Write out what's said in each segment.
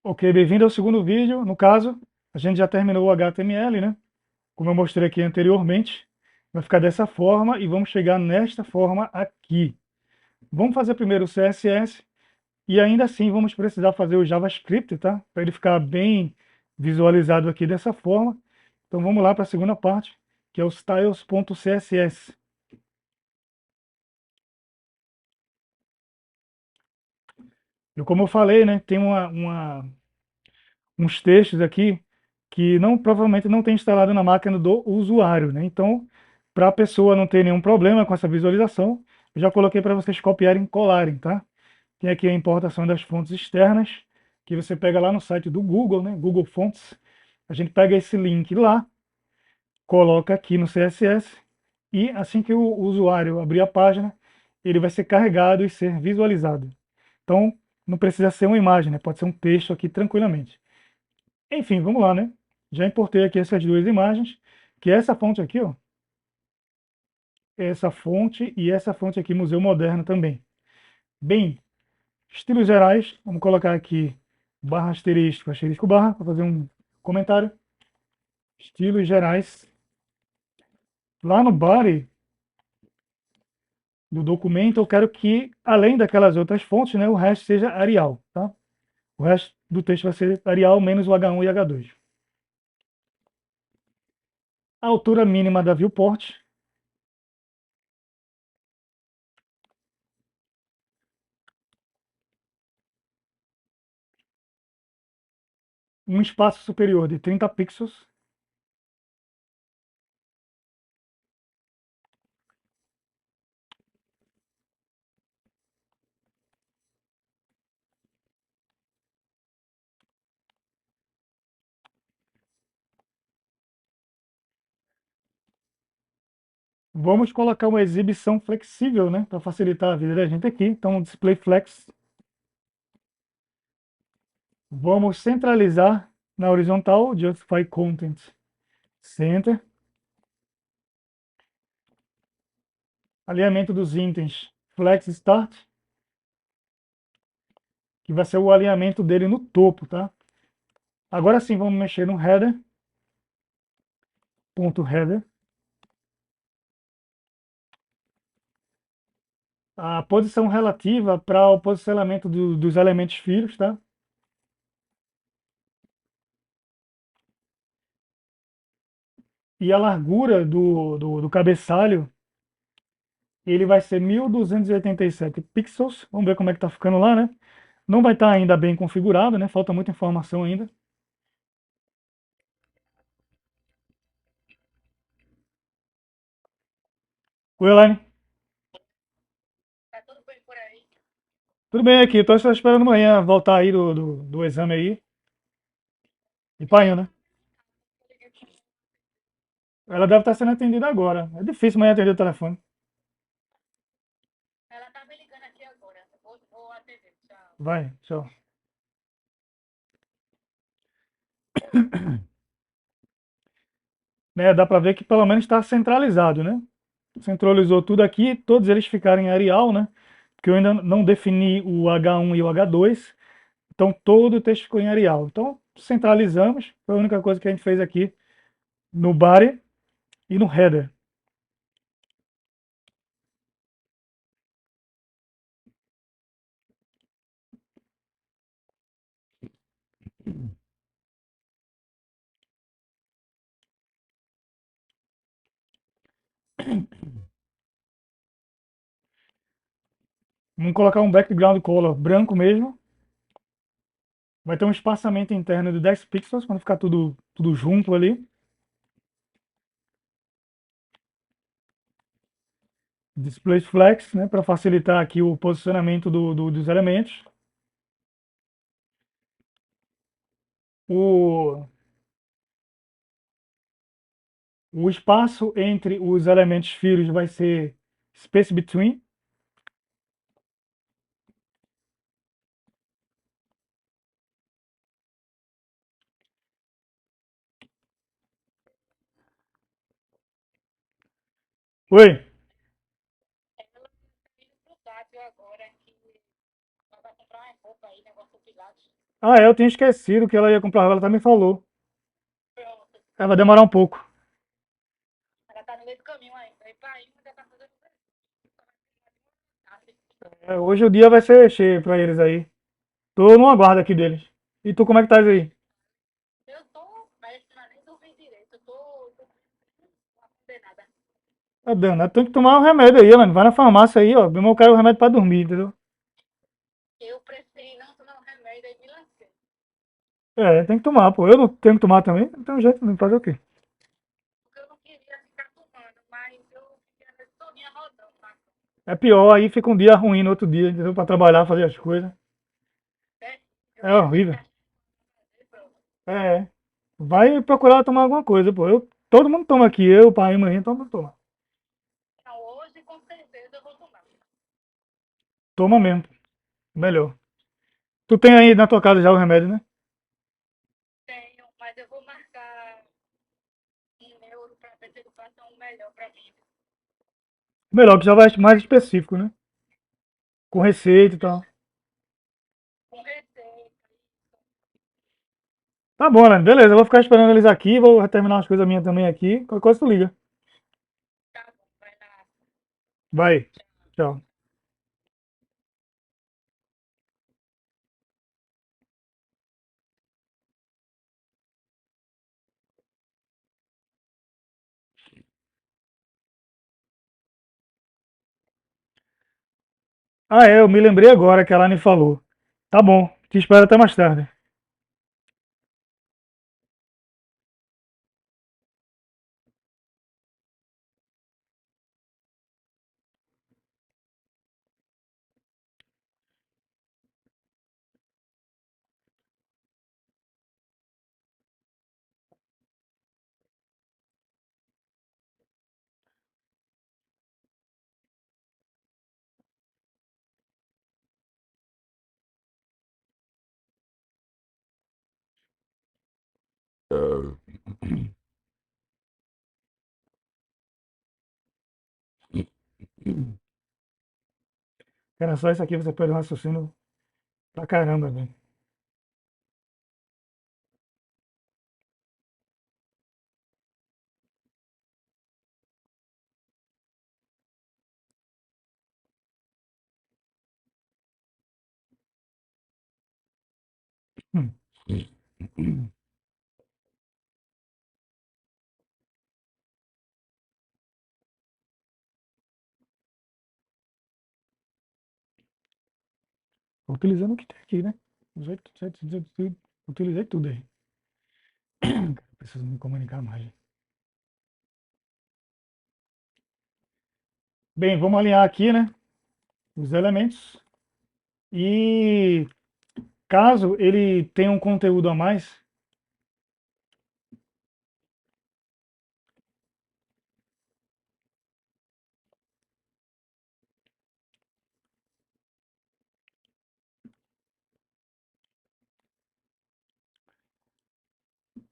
Ok, bem-vindo ao segundo vídeo. No caso, a gente já terminou o HTML, né? Como eu mostrei aqui anteriormente, vai ficar dessa forma e vamos chegar nesta forma aqui. Vamos fazer primeiro o CSS e ainda assim vamos precisar fazer o JavaScript, tá? Para ele ficar bem visualizado aqui dessa forma. Então vamos lá para a segunda parte, que é o styles.css. E como eu falei, né, tem uns textos aqui que provavelmente não tem instalado na máquina do usuário, né? Então, para a pessoa não ter nenhum problema com essa visualização, eu já coloquei para vocês copiarem e colarem, tá? Tem aqui a importação das fontes externas, que você pega lá no site do Google, né? Google Fonts. A gente pega esse link lá, coloca aqui no CSS e assim que o usuário abrir a página, ele vai ser carregado e ser visualizado. Então, não precisa ser uma imagem, né? Pode ser um texto aqui tranquilamente. Enfim, vamos lá, né? Já importei aqui essas duas imagens, que é essa fonte aqui, ó, essa fonte e essa fonte aqui, Museu Moderno também. Bem, estilos gerais, vamos colocar aqui barra asterisco, asterisco barra, para fazer um comentário. Estilos gerais. Lá no body do documento, eu quero que, além daquelas outras fontes, né, o resto seja Arial, tá? O resto do texto vai ser Arial menos o H1 e H2. A altura mínima da viewport, um espaço superior de 30 pixels. Vamos colocar uma exibição flexível, né, para facilitar a vida da gente aqui. Então, display flex. Vamos centralizar na horizontal, justify content center. Alinhamento dos itens, flex start, que vai ser o alinhamento dele no topo, tá? Agora sim, vamos mexer no header, ponto header. A posição relativa para o posicionamento dos elementos filhos, tá? E a largura do cabeçalho, ele vai ser 1287 pixels. Vamos ver como é que tá ficando lá, né? Não vai estar ainda bem configurado, né? Falta muita informação ainda. Oi, Elaine. Tudo bem aqui, tô só esperando amanhã voltar aí do exame aí. E painho, né? Ela deve estar sendo atendida agora. É difícil amanhã atender o telefone. Vai, tchau. Né, dá para ver que pelo menos está centralizado, né? Centralizou tudo aqui, todos eles ficaram em Arial, né? Porque eu ainda não defini o H1 e o H2, então todo o texto ficou em Arial. Então centralizamos, foi a única coisa que a gente fez aqui no body e no header. Vamos colocar um background color branco mesmo. Vai ter um espaçamento interno de 10 pixels, quando ficar tudo junto ali. Display flex, né, para facilitar aqui o posicionamento dos elementos. O, o espaço entre os elementos filhos vai ser space between. Oi, Ah, é, eu tinha esquecido que ela ia comprar, ela também falou. Pronto. Ela vai demorar um pouco. Ela tá no meio do caminho ainda. E pra ir, ainda tá fazendo tarde. É, hoje o dia vai ser cheio pra eles aí. Tô no aguardo aqui deles. E tu, como é que estás aí? Eu tô, mas não é nem dormir direito. Eu tô uma condenada. Tá dando, né? Tem que tomar um remédio aí, mano. Vai na farmácia aí, ó. Eu quero um remédio pra dormir, entendeu? Eu preferi não tomar um remédio e me lancei. É, tem que tomar, pô. Eu não tenho que tomar também. Não tem um jeito, não fazer o quê? Porque eu não queria ficar tomando, mas eu fiquei a noite todinha rodando lá. É pior, aí fica um dia ruim no outro dia, entendeu? Pra trabalhar, fazer as coisas. Né? Eu É ia me horrível. encaixar e pronto. É. Vai procurar tomar alguma coisa, pô. Todo mundo toma aqui, eu, pai, mãe, todo mundo toma. Então, hoje, com certeza, eu vou tomar. Toma mesmo, melhor. Tu tem aí na tua casa já o remédio, né? Tenho, mas eu vou marcar um neuro para ver se ele passa um melhor para mim. Melhor, que já vai mais específico, né? Com receita e tal. Com receita. Tá bom, né? Beleza, eu vou ficar esperando eles aqui, vou terminar umas coisas minhas também aqui. Qualquer coisa tu liga. Tá bom, vai lá. Vai. Tchau. Ah, é, eu me lembrei agora que a Lani falou. Tá bom, te espero até mais tarde. Era só isso aqui, você perdeu um raciocínio pra caramba, velho. Hum. Tô utilizando o que tem aqui, né? Utilizei tudo aí. Preciso me comunicar mais. Bem, vamos alinhar aqui, né? Os elementos. E caso ele tenha um conteúdo a mais,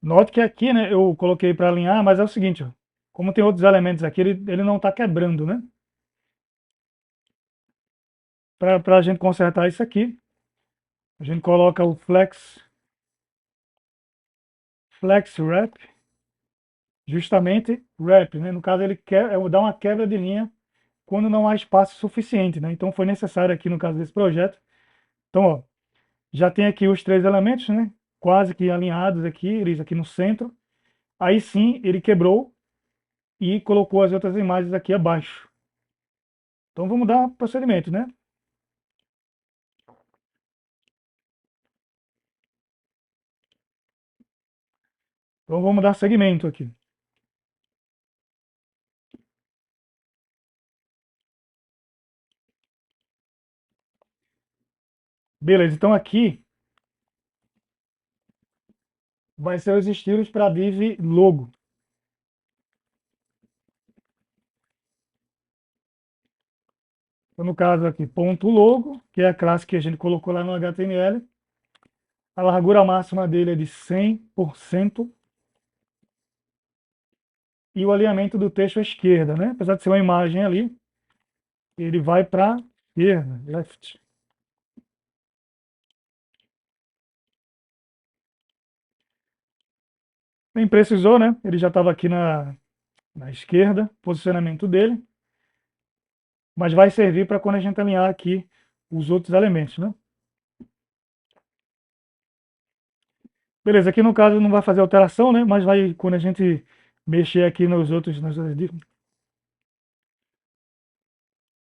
note que aqui, né, eu coloquei para alinhar, mas é o seguinte, ó, como tem outros elementos aqui, ele não está quebrando, né? Para a gente consertar isso aqui, a gente coloca o flex wrap, justamente wrap, né? No caso, ele quer dá uma quebra de linha quando não há espaço suficiente, né? Então foi necessário aqui no caso desse projeto. Então, ó, já tem aqui os três elementos, né? Quase que alinhados aqui, eles aqui no centro. Aí sim, ele quebrou e colocou as outras imagens aqui abaixo. Então vamos dar procedimento, né? Então vamos dar segmento aqui. Beleza, então aqui vai ser os estilos para a div logo. Então, no caso aqui, ponto logo, que é a classe que a gente colocou lá no HTML. A largura máxima dele é de 100% e o alinhamento do texto à esquerda, né? Apesar de ser uma imagem ali, ele vai para a esquerda, left. Nem precisou, né? Ele já estava aqui na esquerda, posicionamento dele, mas vai servir para quando a gente alinhar aqui os outros elementos, né? Beleza, aqui no caso não vai fazer alteração, né? Mas vai, quando a gente mexer aqui nos outros,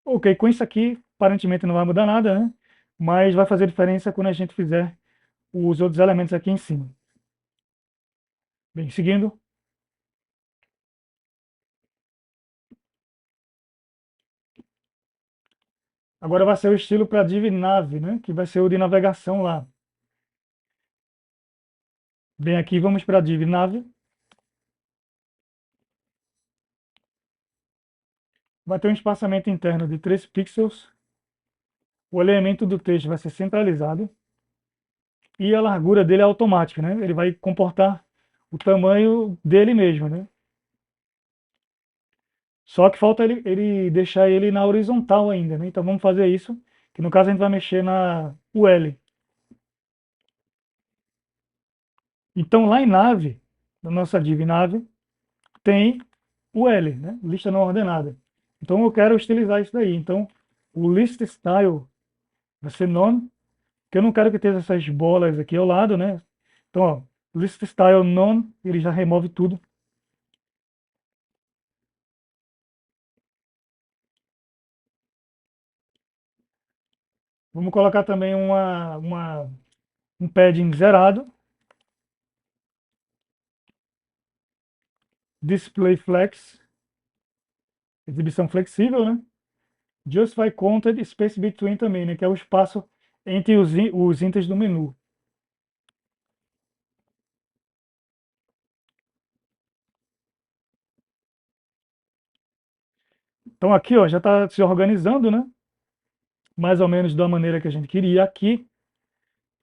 ok, com isso aqui, aparentemente não vai mudar nada, né? Mas vai fazer diferença quando a gente fizer os outros elementos aqui em cima. Bem, seguindo. Agora vai ser o estilo para div nav, né? Que vai ser o de navegação lá. Bem, aqui vamos para div nav. Vai ter um espaçamento interno de 3 pixels. O elemento do texto vai ser centralizado. E a largura dele é automática, né? Ele vai comportar o tamanho dele mesmo, né? Só que falta ele deixar ele na horizontal ainda, né? Então vamos fazer isso, que no caso a gente vai mexer na UL. Então lá em nave, na nossa div nave, tem UL, né? Lista não ordenada. Então eu quero estilizar isso daí. Então o list style vai ser none, que eu não quero que tenha essas bolas aqui ao lado, né? Então, ó, list style none, ele já remove tudo. Vamos colocar também um padding zerado. Display flex, exibição flexível, né? Justify content space between também, né? Que é o espaço entre os itens do menu. Então aqui, ó, já está se organizando, né? Mais ou menos da maneira que a gente queria aqui.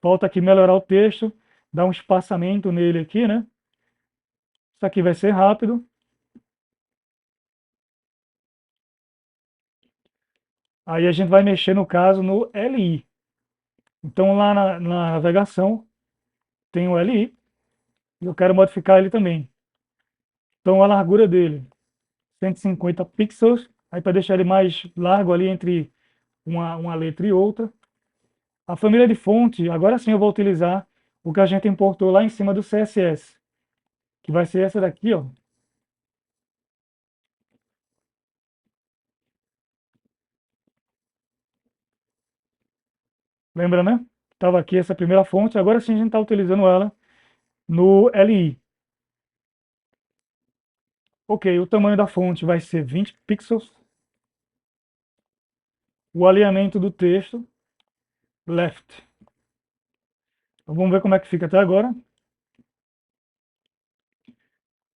Falta aqui melhorar o texto, dar um espaçamento nele aqui, né? Isso aqui vai ser rápido. Aí a gente vai mexer, no caso, no LI. Então lá na navegação tem o LI e eu quero modificar ele também. Então a largura dele, 150 pixels. Aí para deixar ele mais largo ali entre uma letra e outra. A família de fonte, agora sim eu vou utilizar o que a gente importou lá em cima do CSS, que vai ser essa daqui, ó. Lembra, né? Estava aqui essa primeira fonte, agora sim a gente está utilizando ela no LI. Ok, o tamanho da fonte vai ser 20 pixels. O alinhamento do texto, left. Então, vamos ver como é que fica até agora.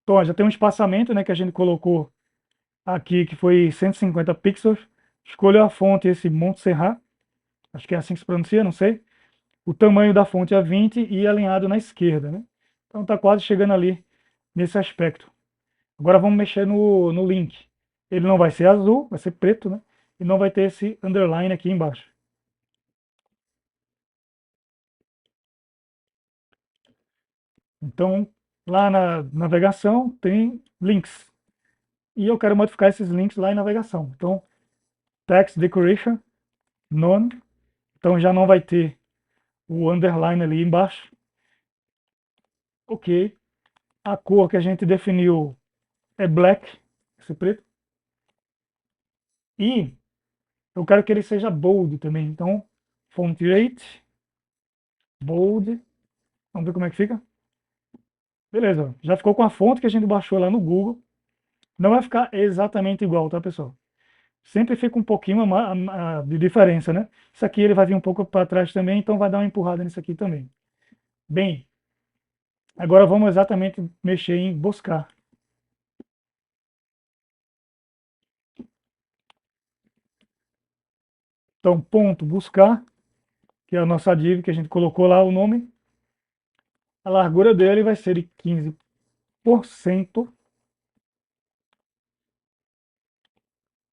Então, ó, já tem um espaçamento, né, que a gente colocou aqui, que foi 150 pixels. Escolho a fonte, esse Montserrat. Acho que é assim que se pronuncia, não sei. O tamanho da fonte é 20 e alinhado na esquerda, né? Então está quase chegando ali nesse aspecto. Agora vamos mexer no link. Ele não vai ser azul, vai ser preto, né? E não vai ter esse underline aqui embaixo. Então, lá na navegação tem links. E eu quero modificar esses links lá em navegação. Então, text decoration, none. Então já não vai ter o underline ali embaixo. Ok. A cor que a gente definiu é black, esse preto. E eu quero que ele seja bold também. Então, font rate, bold. Vamos ver como é que fica. Beleza, já ficou com a fonte que a gente baixou lá no Google. Não vai ficar exatamente igual, tá, pessoal? Sempre fica um pouquinho de diferença, né? Isso aqui ele vai vir um pouco para trás também, então vai dar uma empurrada nisso aqui também. Bem, agora vamos exatamente mexer em buscar. Então, ponto buscar, que é a nossa div que a gente colocou lá o nome. A largura dele vai ser de 15%.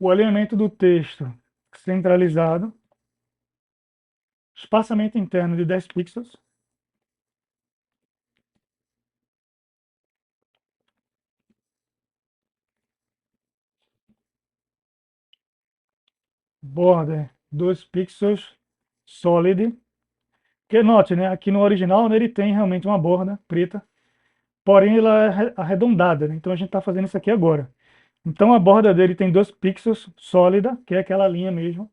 O alinhamento do texto centralizado. Espaçamento interno de 10 pixels. border 2 pixels solid. Que note, né? Aqui no original, né, ele tem realmente uma borda preta, porém ela é arredondada, né? Então a gente está fazendo isso aqui agora. Então a borda dele tem 2 pixels sólida, que é aquela linha mesmo.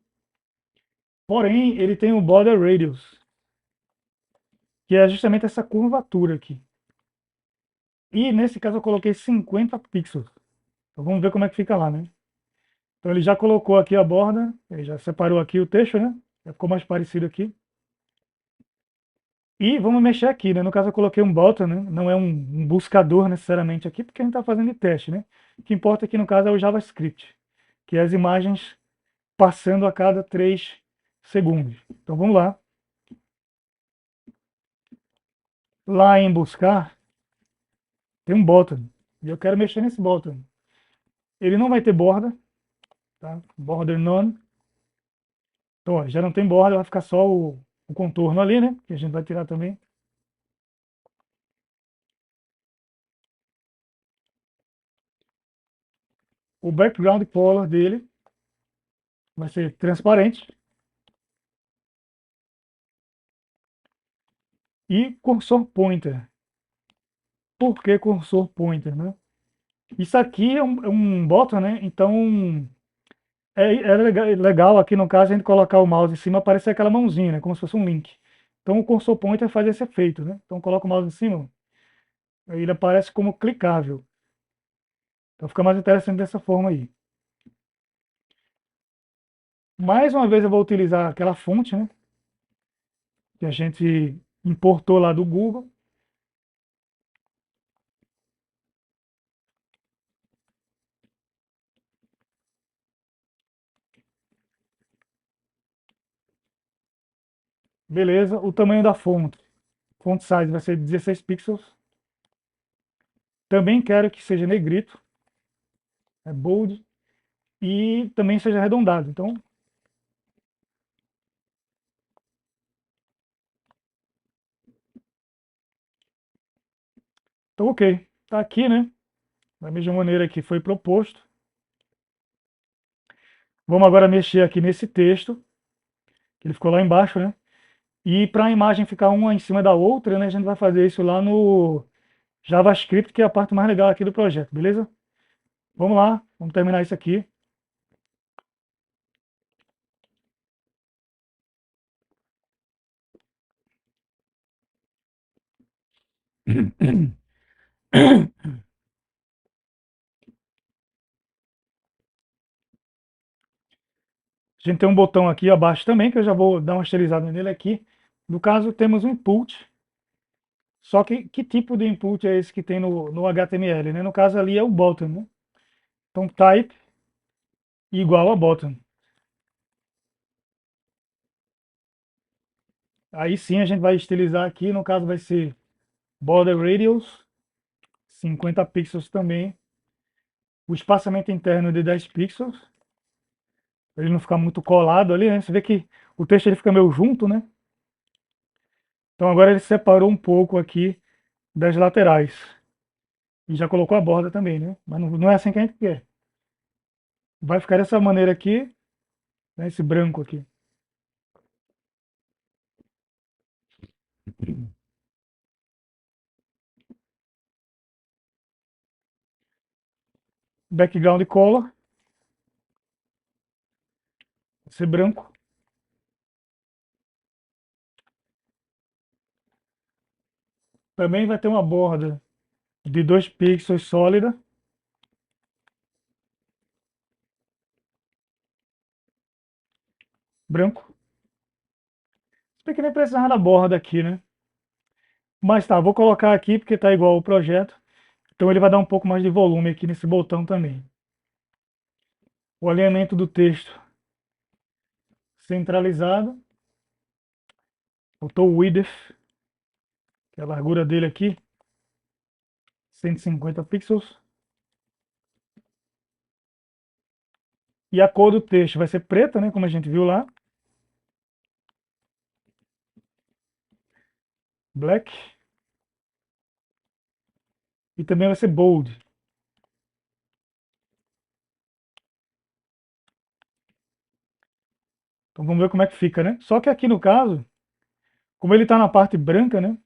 Porém, ele tem o border radius, que é justamente essa curvatura aqui. E nesse caso eu coloquei 50 pixels. Então vamos ver como é que fica lá, né? Então ele já colocou aqui a borda, ele já separou aqui o texto, né? Já ficou mais parecido aqui. E vamos mexer aqui, né? No caso eu coloquei um button, né? Não é um buscador necessariamente aqui, porque a gente está fazendo de teste, né? O que importa aqui no caso é o JavaScript, que é as imagens passando a cada 3 segundos. Então vamos lá. Lá em buscar, tem um button. E eu quero mexer nesse button. Ele não vai ter borda, tá? Border none. Então, ó, já não tem borda, vai ficar só o contorno ali, né? Que a gente vai tirar também. O background color dele vai ser transparente. E cursor pointer. Por que cursor pointer, né? Isso aqui é um botão, né? Então é legal aqui no caso a gente colocar o mouse em cima, aparecer aquela mãozinha, né? Como se fosse um link. Então o cursor pointer faz esse efeito, né? Então coloca o mouse em cima, aí ele aparece como clicável. Então fica mais interessante dessa forma aí. Mais uma vez eu vou utilizar aquela fonte, né? Que a gente importou lá do Google. Beleza, o tamanho da fonte. Font size vai ser 16 pixels. Também quero que seja negrito, é bold, e também seja arredondado. Então ok. Tá aqui, né? Da mesma maneira que foi proposto. Vamos agora mexer aqui nesse texto, que ele ficou lá embaixo, né? E para a imagem ficar uma em cima da outra, né? A gente vai fazer isso lá no JavaScript, que é a parte mais legal aqui do projeto, beleza? Vamos lá, vamos terminar isso aqui. A gente tem um botão aqui abaixo também, que eu já vou dar uma estilizada nele aqui. No caso, temos um input. Só que tipo de input é esse que tem no HTML, né? No caso ali é o button, né? Então type igual a button. Aí sim a gente vai estilizar aqui, no caso vai ser border radius, 50 pixels também. O espaçamento interno de 10 pixels, para ele não ficar muito colado ali, né? Você vê que o texto ele fica meio junto, né? Então agora ele separou um pouco aqui das laterais. E já colocou a borda também, né? Mas não é assim que a gente quer. Vai ficar dessa maneira aqui, né? Esse branco aqui. Background color, vai ser branco. Também vai ter uma borda de 2 pixels sólida, branco. Se bem que nem precisar da borda aqui, né? Mas tá, vou colocar aqui porque tá igual o projeto. Então ele vai dar um pouco mais de volume aqui nesse botão também. O alinhamento do texto centralizado. Botou o width, que é a largura dele aqui, 150 pixels. E a cor do texto vai ser preta, né, como a gente viu lá. Black. E também vai ser bold. Então vamos ver como é que fica, né? Só que aqui no caso, como ele está na parte branca, né?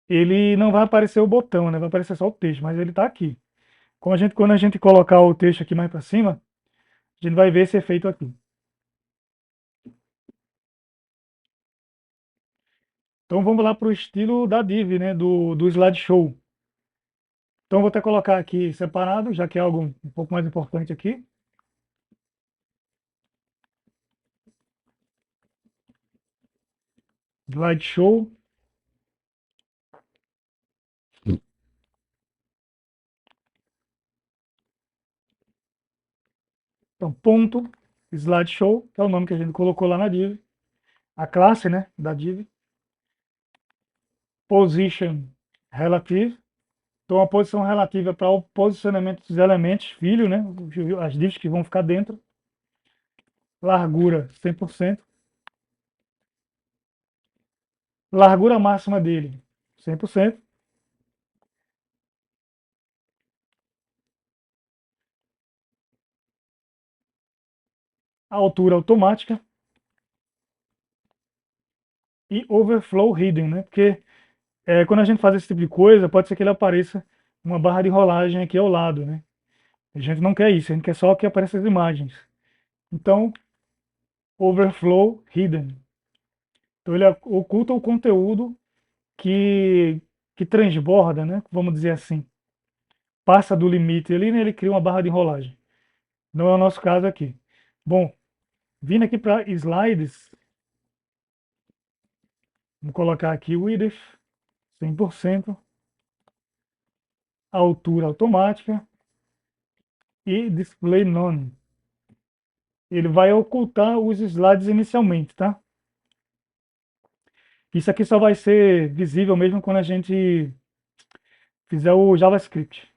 Ele não vai aparecer o botão, né? Vai aparecer só o texto, mas ele está aqui. Quando a gente colocar o texto aqui mais para cima, a gente vai ver esse efeito aqui. Então vamos lá para o estilo da Div, né? Do slideshow. Então vou até colocar aqui separado, já que é algo um pouco mais importante aqui. Slideshow. Então, ponto, slideshow, que é o nome que a gente colocou lá na div, a classe, né, da div. Position relative, então a posição relativa para o posicionamento dos elementos, filho, né, as divs que vão ficar dentro. Largura 100%. Largura máxima dele 100%. A altura automática e overflow hidden, né, porque quando a gente faz esse tipo de coisa, pode ser que ele apareça uma barra de rolagem aqui ao lado, né? A gente não quer isso, a gente quer só que apareça as imagens. Então, overflow hidden. Então ele oculta o conteúdo que, que transborda, né? Vamos dizer assim. Passa do limite ali, né? Ele cria uma barra de rolagem. Não é o nosso caso aqui. Bom, vindo aqui para slides, vamos colocar aqui width 100%, altura automática e display none. Ele vai ocultar os slides inicialmente, tá? Isso aqui só vai ser visível mesmo quando a gente fizer o JavaScript.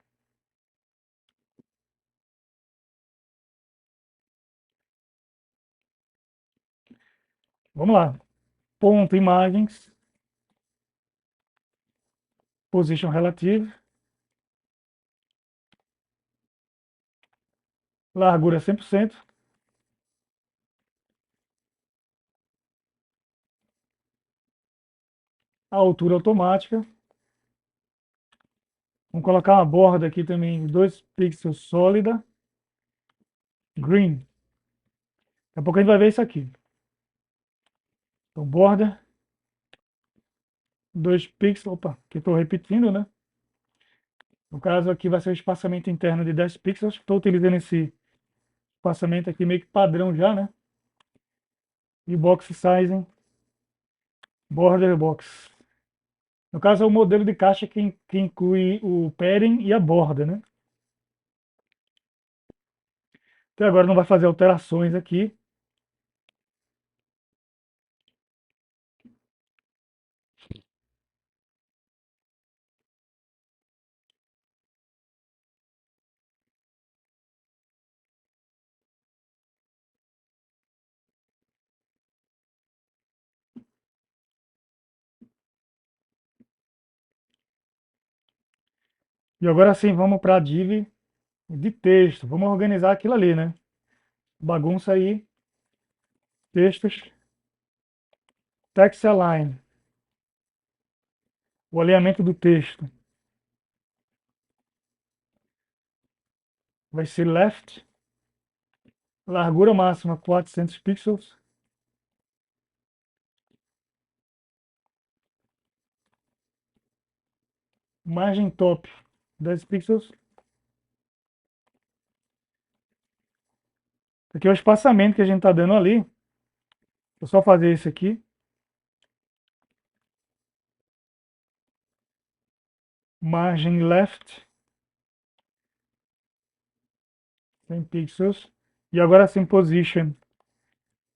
Vamos lá. Ponto imagens, position relative, largura 100%, a altura automática. Vamos colocar uma borda aqui também, 2 pixels sólida, green. Daqui a pouco a gente vai ver isso aqui. Então, borda, 2 pixels, opa, que estou repetindo, né? No caso aqui vai ser o espaçamento interno de 10 pixels. Estou utilizando esse espaçamento aqui meio que padrão já, né? E box sizing, border box. No caso é o modelo de caixa que inclui o padding e a borda, né? Até agora não vai fazer alterações aqui. E agora sim, vamos para a div de texto. Vamos organizar aquilo ali, né? Bagunça aí, textos, text align, o alinhamento do texto vai ser left, largura máxima 400 pixels, margem top 10 pixels. Aqui é o espaçamento que a gente está dando ali. Vou só fazer isso aqui. Margem left 100 pixels. E agora sim, position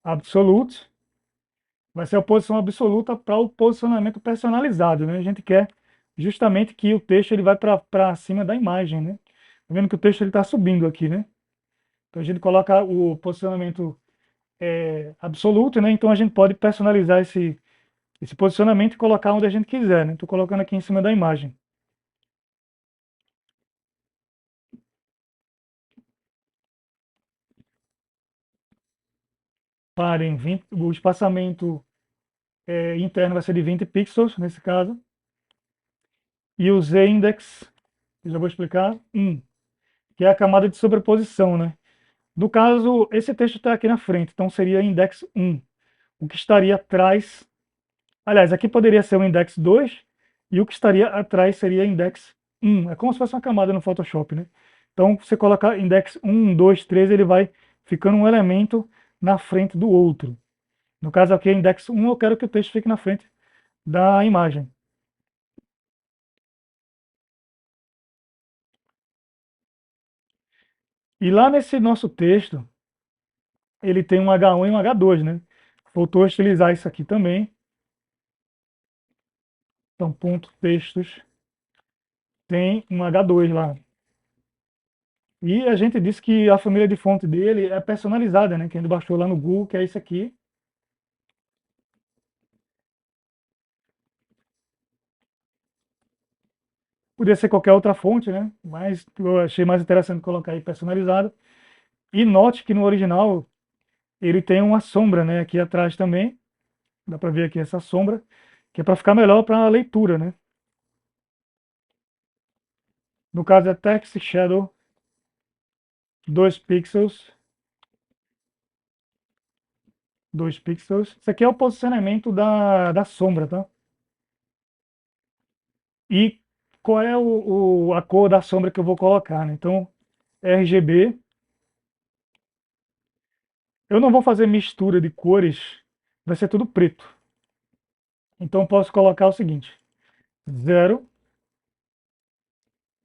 absolute. Vai ser a posição absoluta para o posicionamento personalizado, né? A gente quer justamente que o texto ele vai para cima da imagem, né? Tá vendo que o texto ele está subindo aqui, né? Então a gente coloca o posicionamento absoluto, né? Então a gente pode personalizar esse posicionamento e colocar onde a gente quiser, né? Estou colocando aqui em cima da imagem. parem 20, o espaçamento interno vai ser de 20 pixels, nesse caso, e o z-index, eu já vou explicar, 1, que é a camada de sobreposição, né? No caso, esse texto está aqui na frente, então seria index 1, o que estaria atrás, aliás, aqui poderia ser o index 2, e o que estaria atrás seria index 1, é como se fosse uma camada no Photoshop, né? Então, você colocar index 1, 2, 3, ele vai ficando um elemento na frente do outro. No caso aqui, index 1, eu quero que o texto fique na frente da imagem. E lá nesse nosso texto, ele tem um H1 e um H2, né? Faltou estilizar isso aqui também. Então, ponto textos tem um H2 lá. E a gente disse que a família de fonte dele é personalizada, né? Que a gente baixou lá no Google, que é isso aqui. Podia ser qualquer outra fonte, né? Mas eu achei mais interessante colocar aí personalizado. E note que no original ele tem uma sombra, né? Aqui atrás também. Dá para ver aqui essa sombra, que é para ficar melhor para a leitura, né? No caso é Text Shadow 2 pixels. 2 pixels. Isso aqui é o posicionamento da sombra, tá? E qual é a cor da sombra que eu vou colocar, né? Então, RGB. Eu não vou fazer mistura de cores, vai ser tudo preto. Então, eu posso colocar o seguinte: 0,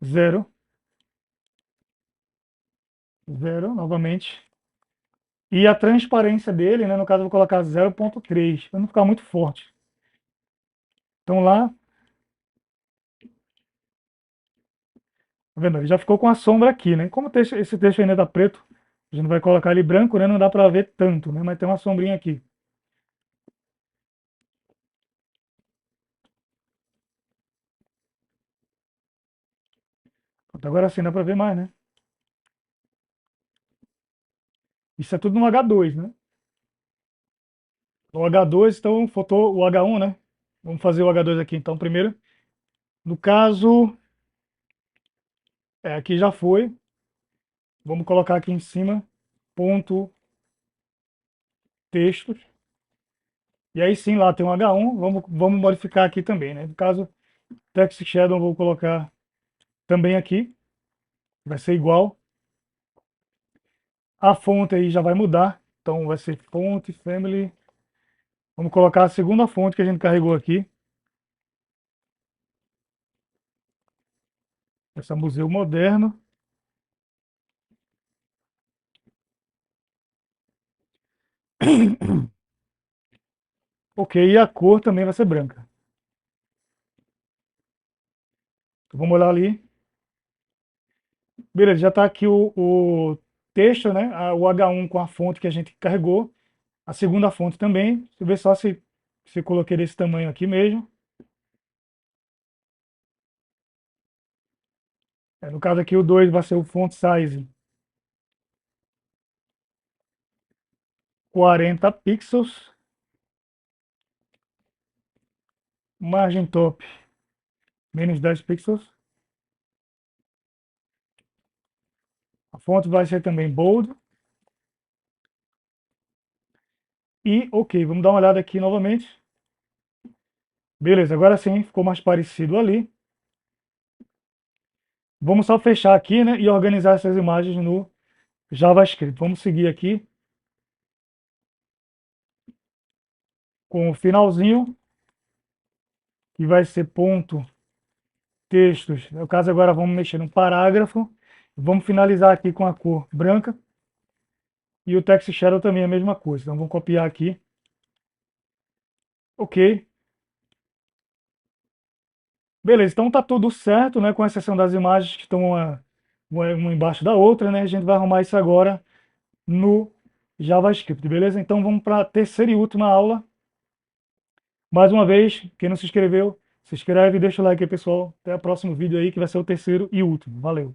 0, 0, novamente. E a transparência dele, né, no caso, eu vou colocar 0,3, para não ficar muito forte. Então, lá, tá vendo? Ele já ficou com a sombra aqui, né? Como esse texto ainda tá preto, a gente vai colocar ele branco, né? Não dá para ver tanto, né? Mas tem uma sombrinha aqui. Pronto, agora sim dá para ver mais, né? Isso é tudo no H2, né? O H2, então faltou o H1, né? Vamos fazer o H2 aqui então primeiro. No caso, aqui já foi. Vamos colocar aqui em cima, ponto textos. E aí sim, lá tem um H1. Vamos modificar aqui também, né? No caso, text shadow eu vou colocar também aqui. Vai ser igual. A fonte aí já vai mudar. Então vai ser fonte, family. Vamos colocar a segunda fonte que a gente carregou aqui. Essa Museu Moderno. Ok, e a cor também vai ser branca. Então, vamos olhar ali. Beleza, já está aqui o texto, né? O H1 com a fonte que a gente carregou. A segunda fonte também. Deixa eu ver só se eu coloquei desse tamanho aqui mesmo. No caso aqui o 2 vai ser o font size 40 pixels. Margem top menos 10 pixels. A fonte vai ser também bold. E ok, vamos dar uma olhada aqui novamente. Beleza, agora sim, ficou mais parecido ali. Vamos só fechar aqui, né, e organizar essas imagens no JavaScript. Vamos seguir aqui com o finalzinho, que vai ser ponto textos. No caso agora vamos mexer no parágrafo. Vamos finalizar aqui com a cor branca. E o text shadow também é a mesma coisa. Então vamos copiar aqui. Ok. Beleza, então tá tudo certo, né? Com exceção das imagens que estão uma embaixo da outra, né? A gente vai arrumar isso agora no JavaScript, beleza? Então vamos para a terceira e última aula. Mais uma vez, quem não se inscreveu, se inscreve e deixa o like aí, pessoal. Até o próximo vídeo aí, que vai ser o terceiro e último. Valeu!